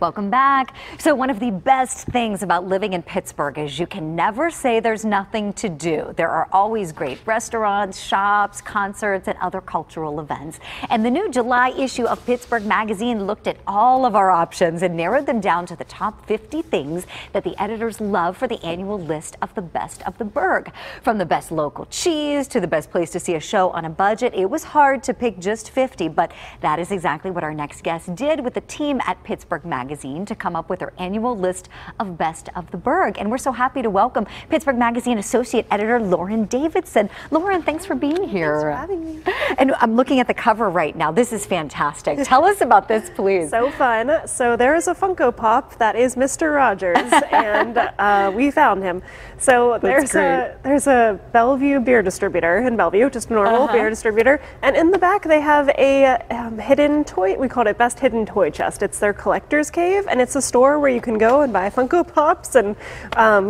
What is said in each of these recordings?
Welcome back. So one of the best things about living in Pittsburgh is you can never say there's nothing to do. There are always great restaurants, shops, concerts, and other cultural events. And the new July issue of Pittsburgh Magazine looked at all of our options and narrowed them down to the top 50 things that the editors love for the annual list of the best of the Burgh. From the best local cheese to the best place to see a show on a budget, it was hard to pick just 50, but that is exactly what our next guest did with the team at Pittsburgh Magazine to come up with their annual list of best of the Burgh. And we're so happy to welcome Pittsburgh Magazine Associate Editor Lauren Davidson. Lauren, thanks for being here. Thanks for having me. And I'm looking at the cover right now. This is fantastic. Tell us about this, please. So fun. So there is a Funko Pop that is Mr. Rogers, and we found him. So there's a Bellevue beer distributor in Bellevue, just a normal beer distributor, and in the back they have a hidden toy. We called it Best Hidden Toy Chest. It's their collector's cave, and it's a store where you can go and buy Funko Pops. And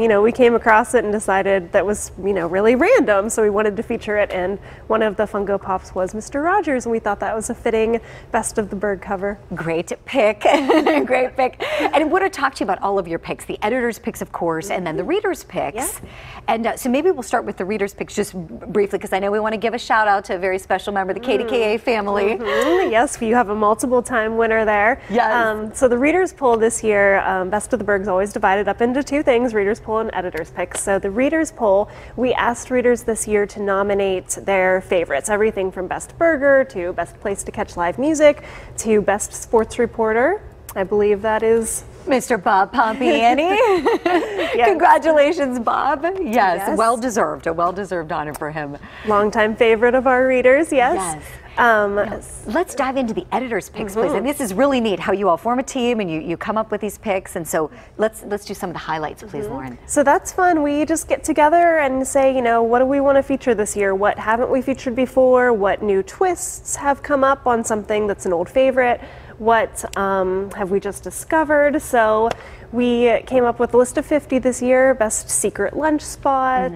you know, we came across it and decided that was really random, so we wanted to feature it. And one of the Funko Pops was Mr. Rogers, and we thought that was a fitting Best of the Burgh cover. Great pick. Great pick. And I want to talk to you about all of your picks, the editor's picks, of course, and then the reader's picks. Yeah. And so maybe we'll start with the reader's picks just briefly, because I know we want to give a shout out to a very special member of the KDKA family. Yes, you have a multiple time winner there. Yes. So the reader's poll this year, Best of the Burgh is always divided up into two things, reader's poll and editor's picks. So the reader's poll, we asked readers this year to nominate their favorites, everything from best burger to best place to catch live music to best sports reporter. I believe that is Mr. Bob Pompiani. Yes. Congratulations, Bob. Yes, well-deserved, a well-deserved honor for him. Longtime favorite of our readers, yes. Let's dive into the editor's picks, please. And this is really neat how you all form a team and you come up with these picks. And so let's do some of the highlights, please, Lauren. So that's fun. We just get together and say, what do we want to feature this year? What haven't we featured before? What new twists have come up on something that's an old favorite? What have we just discovered? So we came up with a list of 50 this year. Best secret lunch spot,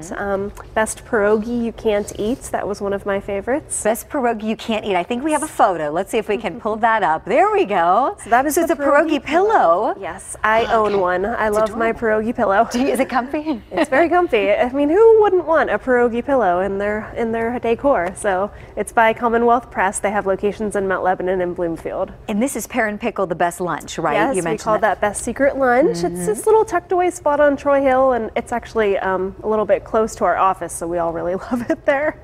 best pierogi you can't eat. That was one of my favorites. Best pierogi you can't eat. I think we have a photo. Let's see if we can pull that up. There we go. So that is it's a pierogi pillow. Yes, I own one. I love my pierogi pillow. Is it comfy? It's very comfy. I mean, who wouldn't want a pierogi pillow in their decor? So it's by Commonwealth Press. They have locations in Mount Lebanon and Bloomfield. And this is Pear and Pickle, the best lunch, right? Yes, we call that best secret lunch. It's this little tucked away spot on Troy Hill, and it's actually a little bit close to our office, so we all really love it there.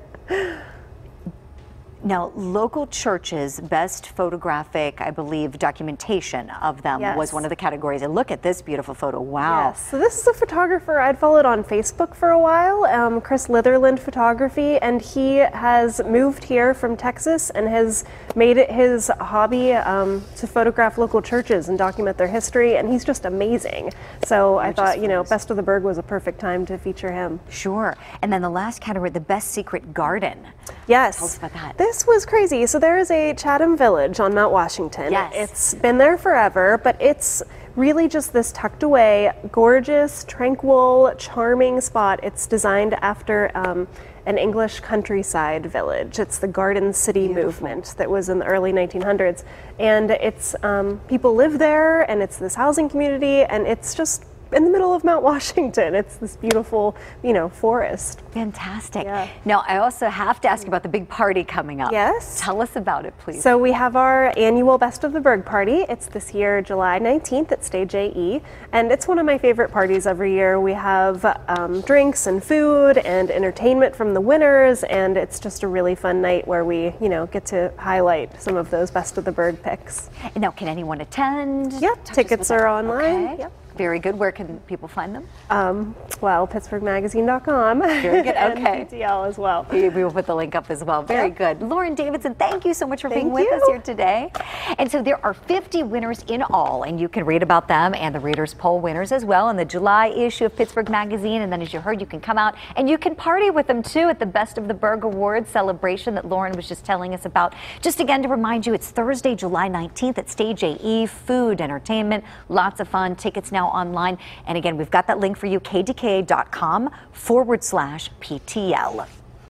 Now, local churches, best photographic, I believe, documentation of them was one of the categories. And look at this beautiful photo. Wow. Yes. So this is a photographer I'd followed on Facebook for a while, Chris Litherland Photography, and he has moved here from Texas and has made it his hobby to photograph local churches and document their history, and he's just amazing. So I thought, Best of the Burgh was a perfect time to feature him. Sure. And then the last category, the best secret garden. Yes. Tell us about that. This was crazy. So there is a Chatham Village on Mount Washington. Yes. It's been there forever, but it's really just this tucked away, gorgeous, tranquil, charming spot. It's designed after an English countryside village. It's the Garden City movement that was in the early 1900s. And it's people live there, and it's this housing community, and it's just in the middle of Mount Washington. It's this beautiful, forest. Fantastic. Yeah. Now, I also have to ask you about the big party coming up. Yes. Tell us about it, please. So we have our annual Best of the Burgh party. It's this year, July 19th at Stage AE, and it's one of my favorite parties every year. We have drinks and food and entertainment from the winners, and it's just a really fun night where we, get to highlight some of those Best of the Burgh picks. And now, can anyone attend? Yep, tickets are online. Okay. Yep. Very good. Where can people find them? Well, PittsburghMagazine.com. Very good. Okay. And PTL as well. We will put the link up as well. Very good. Lauren Davidson, thank you so much for being with us here today. And so there are 50 winners in all, and you can read about them and the Reader's Poll winners as well in the July issue of Pittsburgh Magazine. And then, as you heard, you can come out and you can party with them too at the Best of the Burgh Awards celebration that Lauren was just telling us about. Just again to remind you, it's Thursday, July 19th at Stage AE. Food, entertainment, lots of fun. Tickets now online. And again, we've got that link for you, kdka.com/PTL.